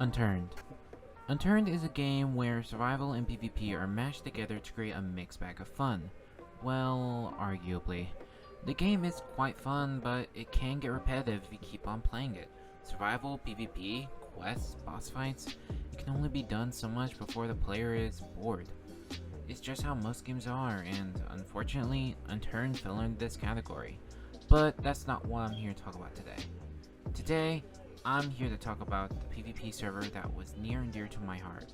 Unturned. Unturned is a game where survival and PvP are mashed together to create a mixed bag of fun. Well, arguably. The game is quite fun, but it can get repetitive if you keep on playing it. Survival, PvP, quests, boss fights, it can only be done so much before the player is bored. It's just how most games are, and unfortunately, Unturned fell into this category. But that's not what I'm here to talk about today. Today, I'm here to talk about the PvP server that was near and dear to my heart.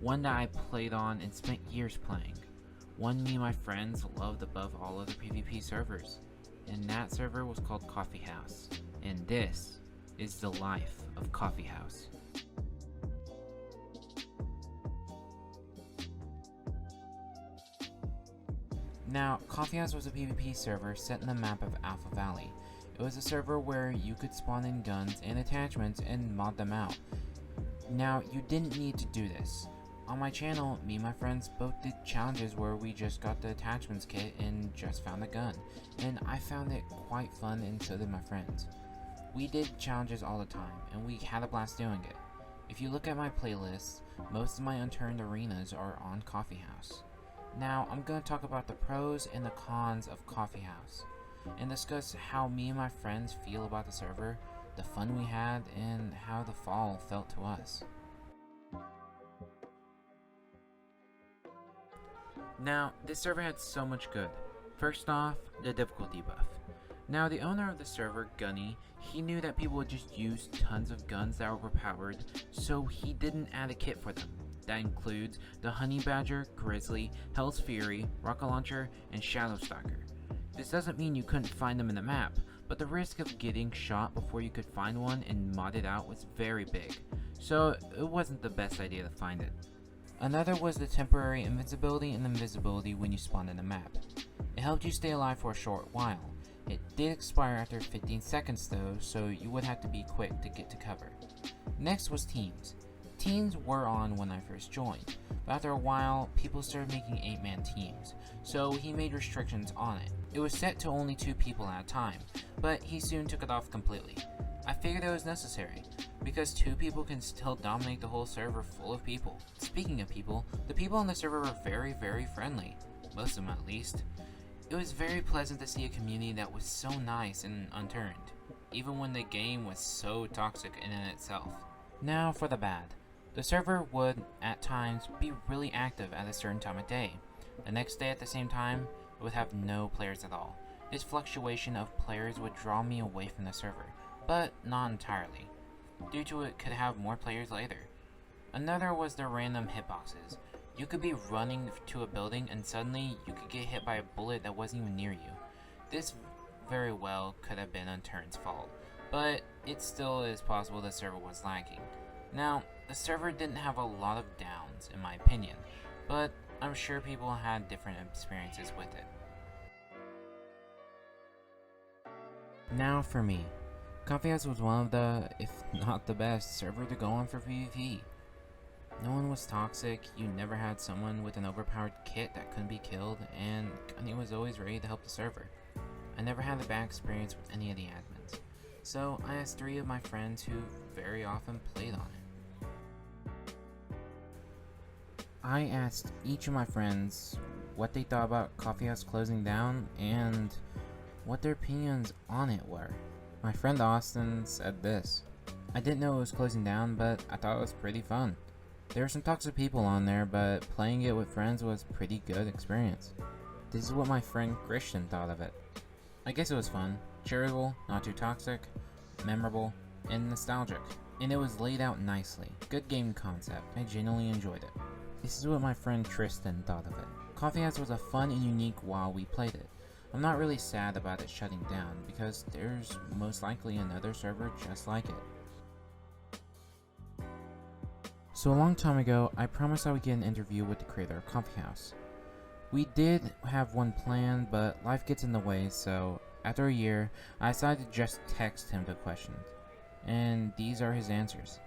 One that I played on and spent years playing. One me and my friends loved above all other PvP servers. And that server was called Coffee House. And this is the life of Coffee House. Now, Coffee House was a PvP server set in the map of Alpha Valley. It was a server where you could spawn in guns and attachments and mod them out. Now, you didn't need to do this. On my channel, me and my friends both did challenges where we just got the attachments kit and just found the gun, and I found it quite fun and so did my friends. We did challenges all the time, and we had a blast doing it. If you look at my playlists, most of my Unturned arenas are on Coffee House. Now, I'm going to talk about the pros and the cons of Coffee House, and discuss how me and my friends feel about the server, the fun we had, and how the fall felt to us. Now, this server had so much good. First off, the difficulty buff. Now, the owner of the server, Gunny, he knew that people would just use tons of guns that were overpowered, so he didn't add a kit for them. That includes the Honey Badger, Grizzly, Hell's Fury, Rocket Launcher, and Shadow Stalker. This doesn't mean you couldn't find them in the map, but the risk of getting shot before you could find one and mod it out was very big, so it wasn't the best idea to find it. Another was the temporary invincibility and invisibility when you spawned in the map. It helped you stay alive for a short while. It did expire after 15 seconds though, so you would have to be quick to get to cover. Next was teams. Teams were on when I first joined, but after a while, people started making 8-man teams, so he made restrictions on it. It was set to only 2 people at a time, but he soon took it off completely. I figured it was necessary, because 2 people can still dominate the whole server full of people. Speaking of people, the people on the server were very friendly, most of them at least. It was very pleasant to see a community that was so nice and unturned, even when the game was so toxic in itself. Now for the bad. The server would, at times, be really active at a certain time of day. The next day at the same time, it would have no players at all. This fluctuation of players would draw me away from the server, but not entirely. Due to it could have more players later. Another was the random hitboxes. You could be running to a building and suddenly you could get hit by a bullet that wasn't even near you. This very well could have been Unturned's fault, but it still is possible the server was lagging. Now, the server didn't have a lot of downs in my opinion, but I'm sure people had different experiences with it. Now for me. Coffee House was one of the, if not the best, server to go on for PvP. No one was toxic, you never had someone with an overpowered kit that couldn't be killed, and Gunny was always ready to help the server. I never had a bad experience with any of the admins, so I asked 3 of my friends who very often played on it. I asked each of my friends what they thought about Coffee House closing down and what their opinions on it were. My friend Austin said this: I didn't know it was closing down, but I thought it was pretty fun. There were some toxic people on there, but playing it with friends was a pretty good experience. This is what my friend Christian thought of it. I guess it was fun, charitable, not too toxic, memorable, and nostalgic. And it was laid out nicely. Good game concept. I genuinely enjoyed it. This is what my friend Tristan thought of it. Coffee House was a fun and unique while we played it. I'm not really sad about it shutting down, because there's most likely another server just like it. So a long time ago, I promised I would get an interview with the creator of Coffee House. We did have one planned, but life gets in the way, so after a year, I decided to just text him the questions. And these are his answers.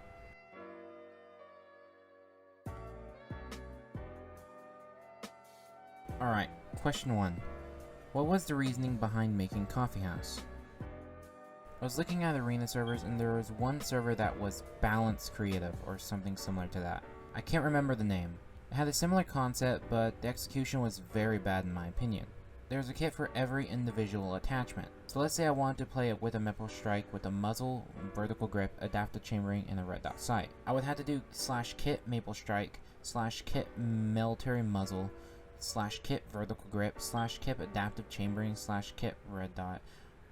Alright, question 1. What was the reasoning behind making Coffee House? I was looking at arena servers and there was one server that was Balance Creative or something similar to that. I can't remember the name. It had a similar concept, but the execution was very bad in my opinion. There was a kit for every individual attachment. So let's say I wanted to play it with a maple strike with a muzzle, vertical grip, adaptive chambering, and a red dot sight. I would have to do /kit maple strike, /kit military muzzle, /kit vertical grip, /kit adaptive chambering, /kit red dot,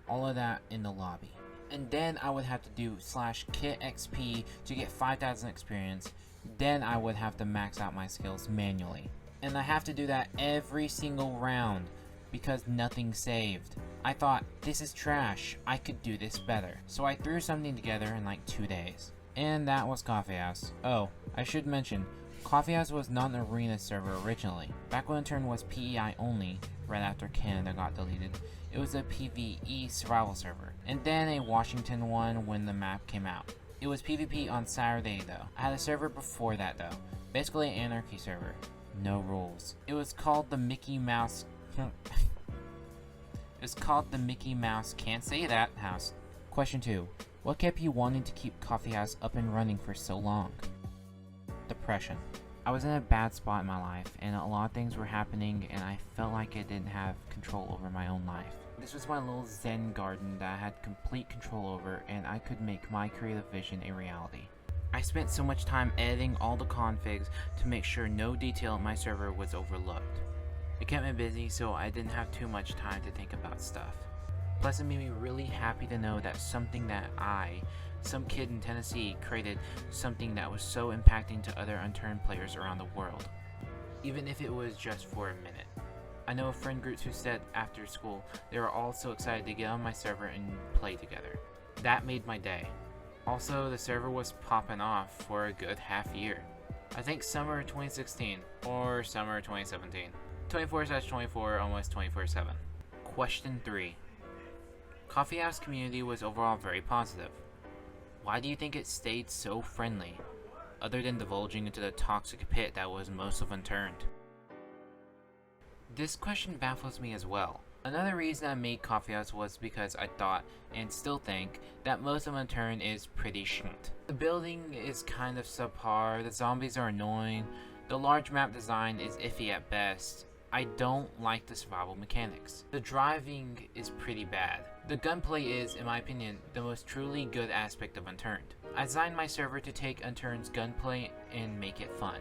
all of that in the lobby. And then I would have to do /kit XP to get 5,000 experience. Then I would have to max out my skills manually. And I have to do that every single round because nothing saved. I thought, this is trash, I could do this better. So I threw something together in like 2 days. And that was Coffee House. Oh, I should mention, Coffee House was not an arena server originally. Back when Unturned was PEI only, right after Canada got deleted, it was a PvE survival server. And then a Washington one when the map came out. It was PvP on Saturday though. I had a server before that though. Basically an anarchy server. No rules. It was called the Mickey Mouse... It's called the Mickey Mouse Can't Say That House. Question 2. What kept you wanting to keep Coffee House up and running for so long? Depression. I was in a bad spot in my life, and a lot of things were happening, and I felt like I didn't have control over my own life. This was my little zen garden that I had complete control over, and I could make my creative vision a reality. I spent so much time editing all the configs to make sure no detail in my server was overlooked. It kept me busy, so I didn't have too much time to think about stuff. Plus, it made me really happy to know that something that some kid in Tennessee, created something that was so impacting to other Unturned players around the world. Even if it was just for a minute. I know friend groups who said after school they were all so excited to get on my server and play together. That made my day. Also, the server was popping off for a good half year. I think summer 2016 or summer 2017. 24/24, almost 24/7. Question 3. Coffee House community was overall very positive. Why do you think it stayed so friendly, other than divulging into the toxic pit that was most of Unturned? This question baffles me as well. Another reason I made Coffee House was because I thought, and still think, that most of Unturned is pretty shit. The building is kind of subpar, the zombies are annoying, the large map design is iffy at best. I don't like the survival mechanics. The driving is pretty bad. The gunplay is, in my opinion, the most truly good aspect of Unturned. I designed my server to take Unturned's gunplay and make it fun.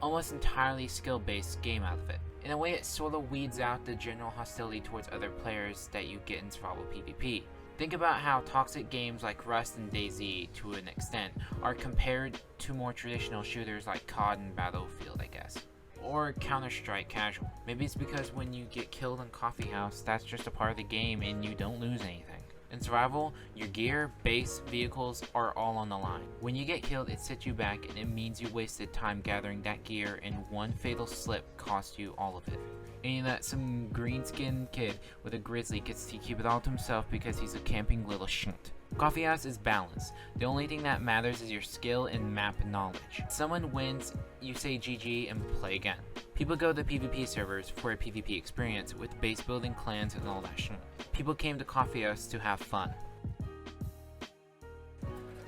Almost entirely skill-based game out of it. In a way, it sort of weeds out the general hostility towards other players that you get in survival PvP. Think about how toxic games like Rust and DayZ, to an extent, are compared to more traditional shooters like COD and Battlefield, I guess. Or Counter-Strike casual. Maybe it's because when you get killed in Coffee House, that's just a part of the game and you don't lose anything. In survival, your gear, base, vehicles are all on the line. When you get killed, it sets you back and it means you wasted time gathering that gear and one fatal slip cost you all of it. And that some green-skinned kid with a grizzly gets to keep it all to himself because he's a camping little shit. Coffee House is balanced. The only thing that matters is your skill and map knowledge. If someone wins, you say GG and play again. People go to PvP servers for a PvP experience with base building, clans, and all that shit. People came to Coffee House to have fun.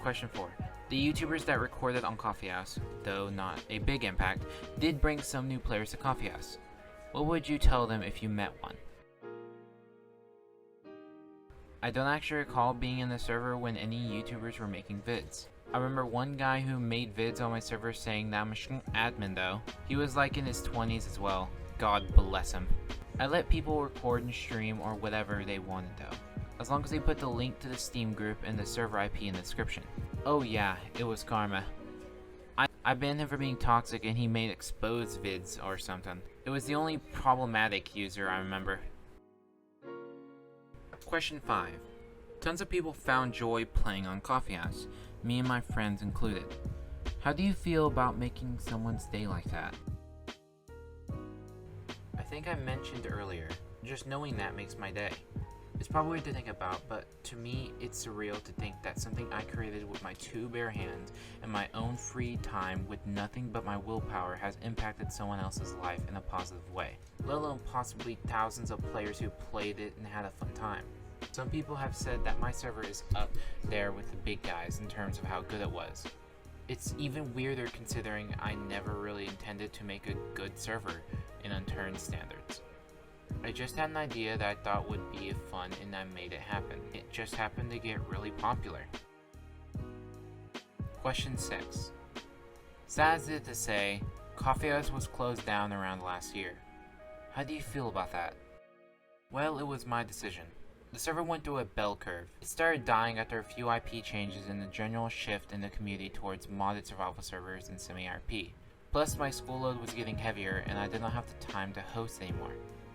Question 4. The YouTubers that recorded on Coffee House, though not a big impact, did bring some new players to Coffee House. What would you tell them if you met one? I don't actually recall being in the server when any YouTubers were making vids. I remember one guy who made vids on my server saying that I'm an admin though. He was like in his 20s as well. God bless him. I let people record and stream or whatever they wanted though, as long as they put the link to the Steam group and the server IP in the description. Oh yeah, it was Karma. I banned him for being toxic and he made exposed vids or something. It was the only problematic user I remember. Question 5. Tons of people found joy playing on Coffee House, me and my friends included. How do you feel about making someone's day like that? I think I mentioned earlier, just knowing that makes my day. It's probably weird to think about, but to me it's surreal to think that something I created with my 2 bare hands and my own free time with nothing but my willpower has impacted someone else's life in a positive way, let alone possibly thousands of players who played it and had a fun time. Some people have said that my server is up there with the big guys in terms of how good it was. It's even weirder considering I never really intended to make a good server in Unturned standards. I just had an idea that I thought would be fun and I made it happen. It just happened to get really popular. Question 6. Sad as it is to say, Coffee House was closed down around last year. How do you feel about that? Well, it was my decision. The server went through a bell curve. It started dying after a few IP changes and a general shift in the community towards modded survival servers and semi-RP. Plus, my school load was getting heavier and I did not have the time to host anymore.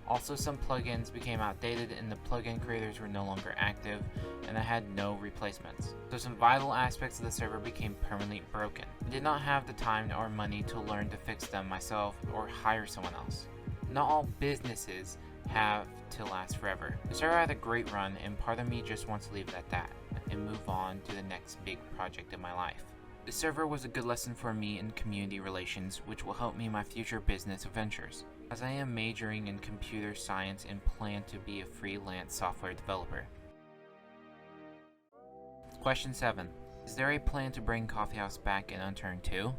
Also, some plugins became outdated and the plugin creators were no longer active, and I had no replacements. So some vital aspects of the server became permanently broken. I did not have the time or money to learn to fix them myself or hire someone else. Not all businesses have to last forever. The server had a great run and part of me just wants to leave it at that and move on to the next big project in my life. The server was a good lesson for me in community relations, which will help me in my future business ventures, as I am majoring in computer science and plan to be a freelance software developer. Question 7. Is there a plan to bring Coffee House back in Unturned 2?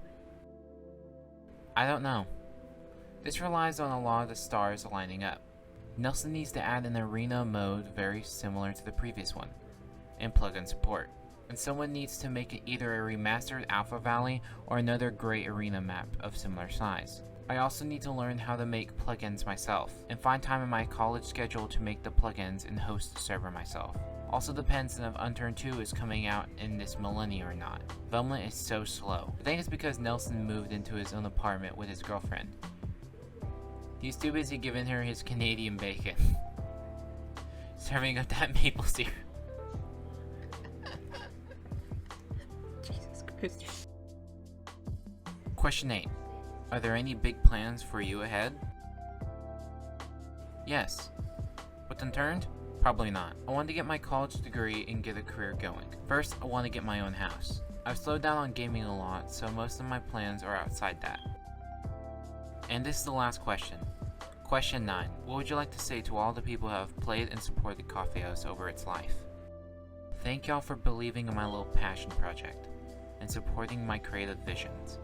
I don't know. This relies on a lot of the stars lining up. Nelson needs to add an arena mode very similar to the previous one, and plugin support. And someone needs to make it either a remastered Alpha Valley or another great arena map of similar size. I also need to learn how to make plugins myself, and find time in my college schedule to make the plugins and host the server myself. Also depends on if Unturned 2 is coming out in this millennium or not. Development is so slow. I think it's because Nelson moved into his own apartment with his girlfriend. He's too busy giving her his Canadian bacon. Serving up that maple syrup. Jesus Christ. Question 8. Are there any big plans for you ahead? Yes. With Unturned? Probably not. I want to get my college degree and get a career going. First, I want to get my own house. I've slowed down on gaming a lot, so most of my plans are outside that. And this is the last question. Question 9. What would you like to say to all the people who have played and supported Coffee House over its life? Thank y'all for believing in my little passion project and supporting my creative visions.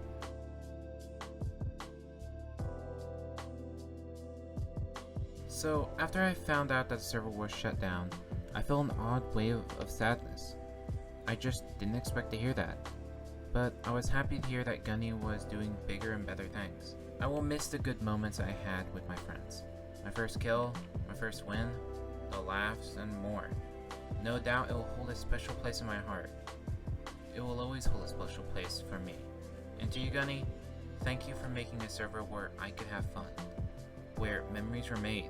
So, after I found out that the server was shut down, I felt an odd wave of sadness. I just didn't expect to hear that. But I was happy to hear that Gunny was doing bigger and better things. I will miss the good moments I had with my friends. My first kill, my first win, the laughs, and more. No doubt it will hold a special place in my heart. It will always hold a special place for me. And to you, Gunny, thank you for making a server where I could have fun, where memories were made.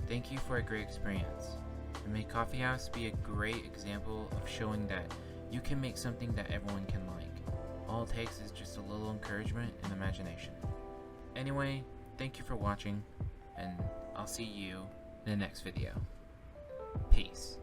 Thank you for a great experience. And may Coffee House be a great example of showing that you can make something that everyone can like. All it takes is just a little encouragement and imagination. Anyway, thank you for watching, and I'll see you in the next video. Peace.